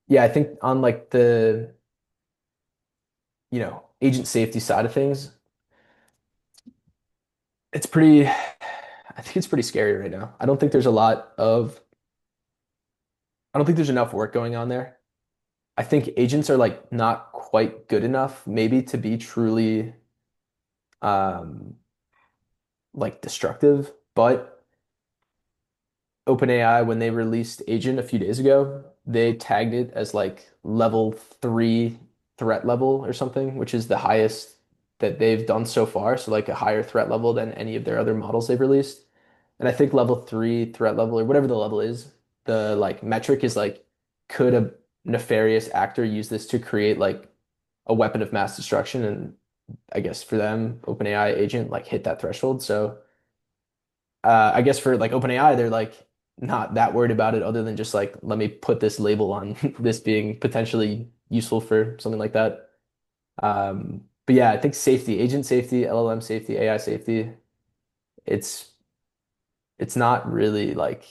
yeah, I think on like the, agent safety side of things, it's pretty, I think it's pretty scary right now. I don't think there's enough work going on there. I think agents are like not quite good enough maybe to be truly um like destructive, but OpenAI, when they released Agent a few days ago, they tagged it as like level 3 threat level or something, which is the highest that they've done so far. So like a higher threat level than any of their other models they've released. And I think level 3 threat level or whatever the level is, the like metric is like, could a nefarious actor use this to create like a weapon of mass destruction? And I guess for them, OpenAI agent like hit that threshold. So I guess for like OpenAI, they're like not that worried about it other than just like, let me put this label on this being potentially useful for something like that. But yeah, I think safety, agent safety, LLM safety, AI safety, it's it's not really like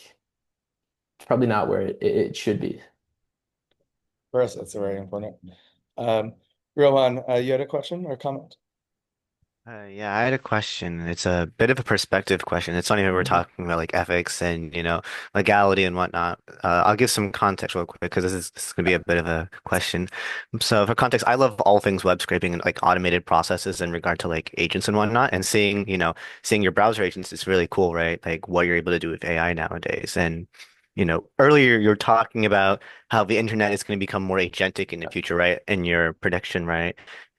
it's probably not where it should be. For us, that's very important. Um, Rohan, you had a question or comment? Yeah, I had a question. It's a bit of a perspective question. It's funny when we're Mhm. talking about like ethics and, legality and whatnot. I'll give some context real quick because this is going to be a bit of a question. So for context, I love all things web scraping and like automated processes in regard to like agents and whatnot. And seeing your browser agents is really cool, right? Like what you're able to do with AI nowadays. And, earlier you're talking about how the internet is going to become more agentic in the future, right? In your prediction, right?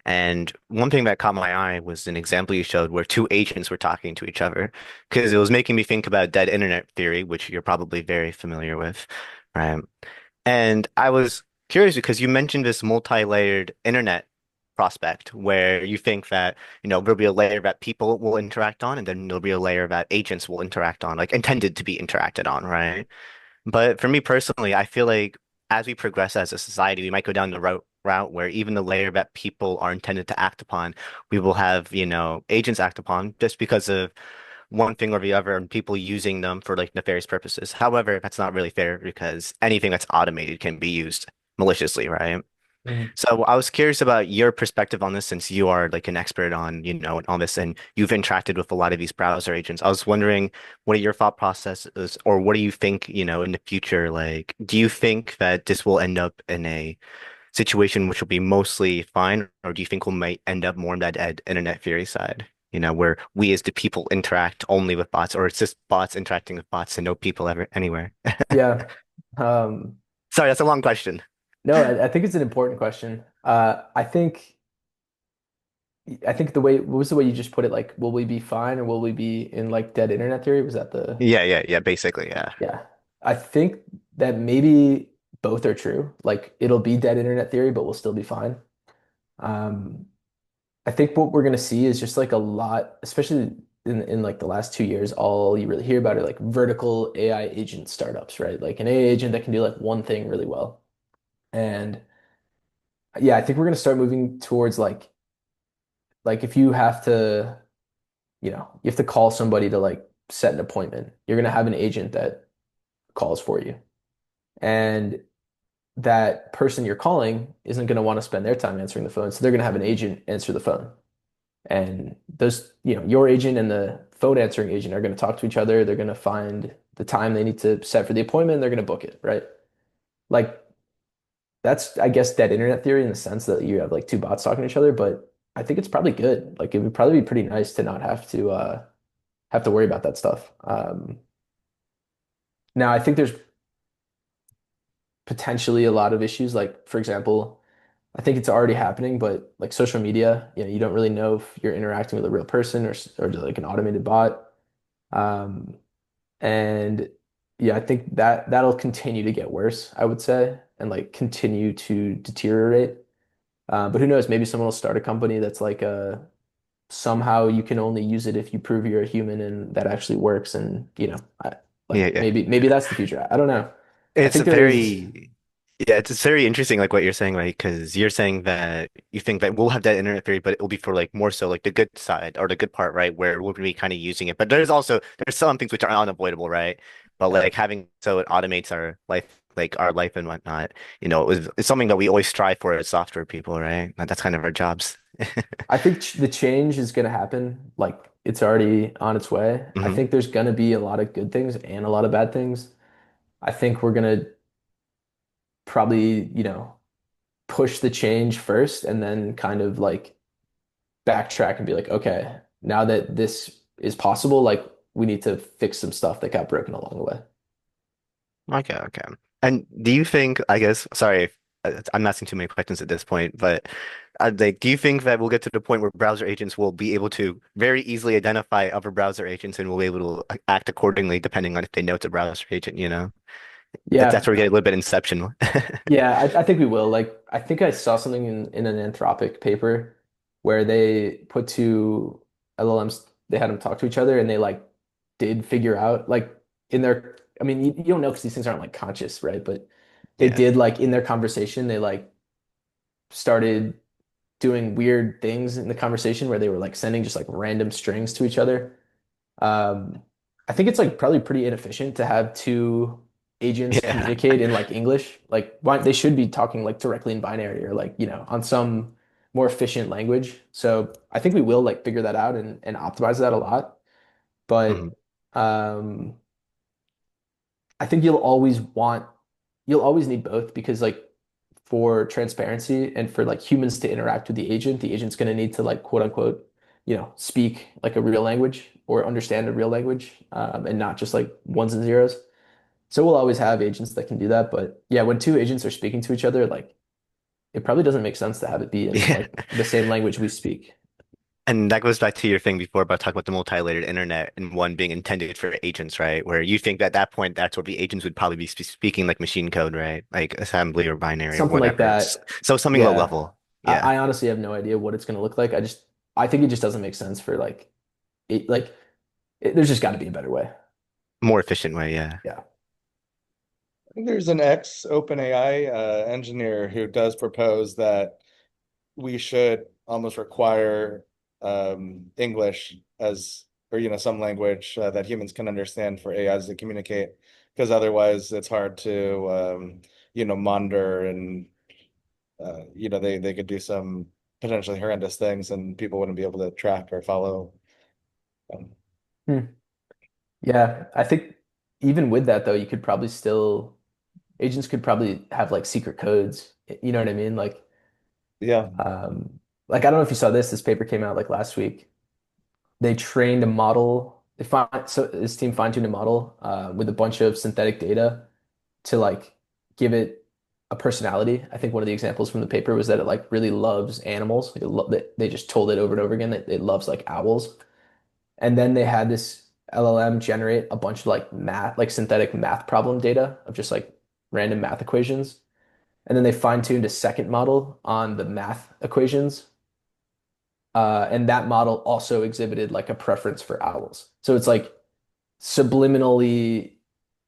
And one thing that caught my eye was an example you showed where two agents were talking to each other, because it was making me think about dead internet theory, which you're probably very familiar with, right? And I was curious because you mentioned this multi-layered internet prospect where you think that, there'll be a layer that people will interact on, and then there'll be a layer that agents will interact on, like intended to be interacted on, right? But for me personally, I feel like as we progress as a society, we might go down the route where even the layer that people are intended to act upon, we will have, agents act upon just because of one thing or the other and people using them for like nefarious purposes. However, that's not really fair because anything that's automated can be used maliciously, right? Mhm. So I was curious about your perspective on this since you are like an expert on this and you've interacted with a lot of these browser agents. I was wondering what are your thought processes or what do you think, in the future, like, do you think that this will end up in a situation which will be mostly fine, or do you think we might end up more on that internet theory side, where we as the people interact only with bots, or it's just bots interacting with bots and no people ever anywhere? Yeah. Um, Sorry, that's a long question. no, I think it's an important question. I think I think the way, what was the way you just put it? Like, will we be fine or will we be in like dead internet theory? Was that the, Yeah, basically, yeah. yeah. I think that maybe both are true. Like, it'll be dead internet theory, but we'll still be fine. Um, I think what we're gonna see is just like a lot, especially in like the last 2 years, all you really hear about are like vertical AI agent startups, right? Like an AI agent that can do like one thing really well. And yeah, I think we're gonna start moving towards like if you have to, you have to call somebody to like set an appointment, you're gonna have an agent that calls for you. And that person you're calling isn't gonna want to spend their time answering the phone, so they're gonna have an agent answer the phone. And those, your agent and the phone answering agent are going to talk to each other. They're going to find the time they need to set for the appointment. They're going to book it, right? Like that's, I guess, dead internet theory in the sense that you have like two bots talking to each other, but I think it's probably good. Like it would probably be pretty nice to not have to worry about that stuff. Now I think there's potentially a lot of issues. Like for example, I think it's already happening, but like social media, you don't really know if you're interacting with a real person or like an automated bot. Um, and yeah, I think that that'll continue to get worse, I would say, and like continue to deteriorate. But who knows? Maybe someone will start a company that's like somehow you can only use it if you prove you're a human, and that actually works. And Yeah, like yeah. maybe that's the future. I don't know. I It's a think there is. very Yeah, it's very interesting, like what you're saying, right? Because you're saying that you think that we'll have that internet theory, but it will be for like more so like the good side or the good part, right? Where we'll be kind of using it. But there's some things which are unavoidable, right? But Yeah. like having so it automates our life, like our life and whatnot, it's something that we always strive for as software people, right? That's kind of our jobs. I think the change is going to happen. Like it's already on its way. I Hmm. think there's going to be a lot of good things and a lot of bad things. I think we're going to probably, push the change first and then kind of like backtrack and be like, okay, now that this is possible, like we need to fix some stuff that got broken along the way. Okay. And do you think, I guess, sorry, if, I'm asking too many questions at this point, but like, do you think that we'll get to the point where browser agents will be able to very easily identify other browser agents and will be able to act accordingly depending on if they know it's a browser agent, you know? That's Yeah. where we get a little bit inception. Yeah, I think we will. Like, I think I saw something in an Anthropic paper where they put two LLMs, they had them talk to each other and they like did figure out like in their, I mean, you don't know because these things aren't like conscious, right? But they Yeah. did like in their conversation, they like started doing weird things in the conversation where they were like sending just like random strings to each other. Um, I think it's like probably pretty inefficient to have two agents Yeah. communicate in like English. Like why they should be talking like directly in binary or like, on some more efficient language. So I think we will like figure that out and optimize that a lot. Mhm. But I think you'll always need both because like for transparency and for like humans to interact with the agent's going to need to like quote unquote, speak like a real language or understand a real language, and not just like ones and zeros. So we'll always have agents that can do that. But yeah, when two agents are speaking to each other, like it probably doesn't make sense to have it be in Yeah. like the same language we speak. And that goes back to your thing before about talking about the multi-layered internet and one being intended for agents, right? Where you think at that point that's what the agents would probably be speaking like machine code, right? Like assembly or binary or Something like whatever. that. So something low Yeah. level. Yeah. I honestly have no idea what it's going to look like. I think it just doesn't make sense for like there's just got to be a better way. More efficient way, yeah. Yeah. I think there's an ex OpenAI engineer who does propose that we should almost require English as, or some language that humans can understand for AIs to communicate, because otherwise it's hard to monitor and they could do some potentially horrendous things and people wouldn't be able to track or follow. Um, Hmm. Yeah. I think even with that though, you could probably still agents could probably have like secret codes. You know what I mean? yeah, Like I don't know if you saw this. This paper came out like last week. They trained a model. So this team fine-tuned a model with a bunch of synthetic data to like give it. a personality. I think one of the examples from the paper was that it like really loves animals. They just told it over and over again that it loves like owls. And then they had this LLM generate a bunch of like math, like synthetic math problem data of just like random math equations. And then they fine-tuned a second model on the math equations. And that model also exhibited like a preference for owls. So it's like subliminally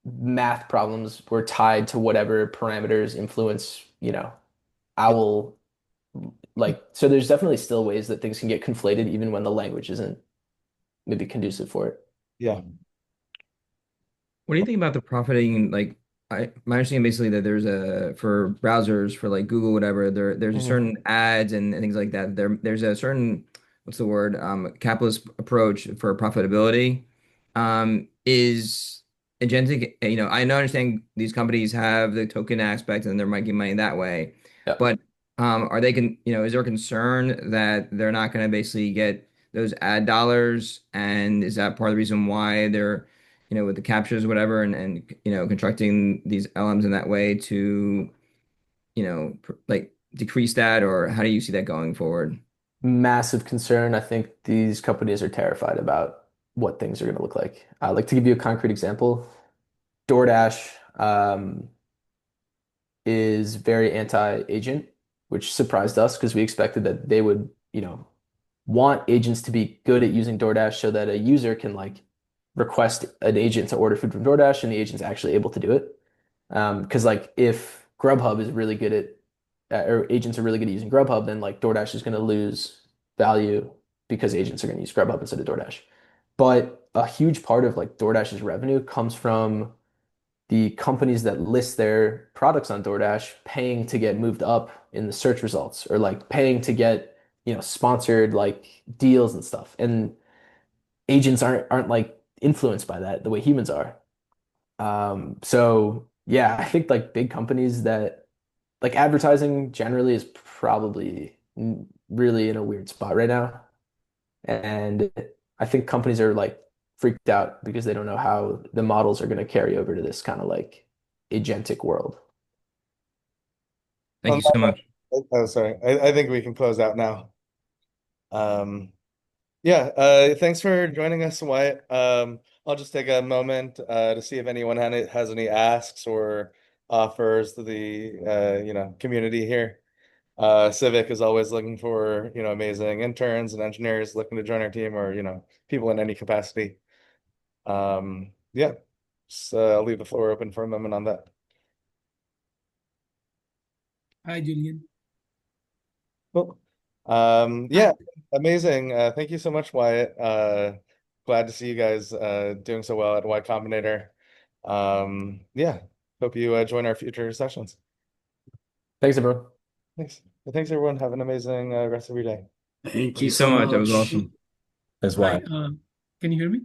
math problems were tied to whatever parameters influence, owl like so there's definitely still ways that things can get conflated even when the language isn't maybe conducive for it. Yeah. What do you think about the profiting? Like, my understanding basically that there's a for browsers for like Google, whatever. There's a Mhm. certain ads and things like that. There's a certain what's the word capitalist approach for profitability. Is agentic? I know understand these companies have the token aspect and they're making money that way, Yeah. but are they is there a concern that they're not going to basically get those ad dollars, and is that part of the reason why they're with the captures, whatever, and constructing these LMs in that way to, like decrease that, or how do you see that going forward? Massive concern. I think these companies are terrified about what things are going to look like. Like to give you a concrete example, DoorDash is very anti-agent, which surprised us because we expected that they would, want agents to be good at using DoorDash so that a user can like request an agent to order food from DoorDash and the agent's actually able to do it. Because like if Grubhub is really good or agents are really good at using Grubhub, then like DoorDash is going to lose value because agents are going to use Grubhub instead of DoorDash. But a huge part of like DoorDash's revenue comes from the companies that list their products on DoorDash paying to get moved up in the search results or like paying to get, sponsored like deals and stuff. And agents aren't like influenced by that the way humans are. So yeah, I think like big companies that like advertising generally is probably really in a weird spot right now. And I think companies are like freaked out because they don't know how the models are going to carry over to this kind of like agentic world. Thank On you so much. oh, sorry. I think we can close out now. Um, yeah, thanks for joining us, Wyatt. I'll just take a moment to see if anyone has any asks or offers to the community here. Civic is always looking for, amazing interns and engineers looking to join our team or, people in any capacity. Yeah, so I'll leave the floor open for a moment on that. Hi, Julian. Cool. Hi. Yeah, amazing. Thank you so much, Wyatt. Glad to see you guys doing so well at Y Combinator. Yeah, hope you join our future sessions. Thanks, everyone. Thanks. Thanks, everyone. Have an amazing rest of your day. Thank Thank you you so so much. That was much. awesome. That's Hi, why. can you hear me?